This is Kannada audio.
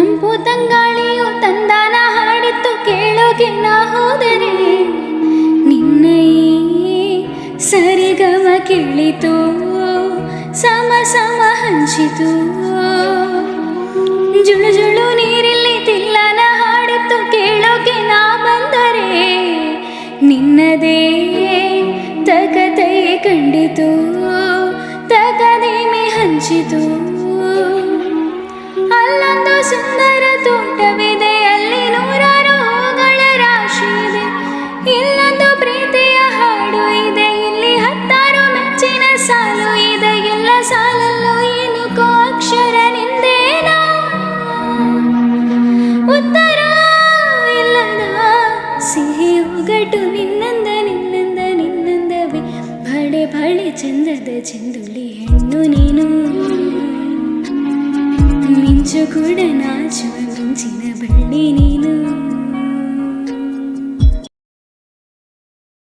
ತಂಪು ತಂಗಾಳಿಯು ತಂದಾನ ಹಾಡಿತ್ತು ಕೇಳೋಕೆ ನಾ ಹೋದರೆ ನಿನ್ನ ಸರಿಗಮ ಕೇಳಿತು ಸಮ ಸಮ ಹಂಚಿತು ಜುಳು ಜುಳು ನೀರಿಲ್ಲಿ ತಿಲ್ಲನ ಹಾಡಿತ್ತು ಕೇಳೋಕೆ ನಾ ಬಂದರೆ ನಿನ್ನದೇ ತಕತೈ ಕಂಡಿತು ತಕದಿಮೆ ಹಂಚಿತು ಅಲ್ಲೊಂದು ಸುಂದರ ತೋಟವಿದೆ ಅಲ್ಲಿ ನೂರಾರು ಹೂಗಳ ರಾಶಿ ಇದೆ ಇಲ್ಲೊಂದು ಪ್ರೀತಿಯ ಹಾಡು ಇದೆ ಇಲ್ಲಿ ಹತ್ತಾರು ಮೆಚ್ಚಿನ ಸಾಲು ಇದೆ ಎಲ್ಲ ಸಾಲಲ್ಲೂ ಏನಕ್ಕೋ ಅಕ್ಷರ ನಿಂದೇನಾ ಉತ್ತರ ಇಲ್ಲದ ಸಿಹಿ ಒಗಟು ನಿನ್ನಂದ ನಿನ್ನಂದ ನಿನ್ನಂದವೇ ಬಳೆ ಬಳೆ ಚಂದದ ಚೆಂದುಲಿ ಹೆಣ್ಣು ನೀನು ಮಿಂಚು ಕೂಡ ನಾಚುವ ಮಿಂಚಿನ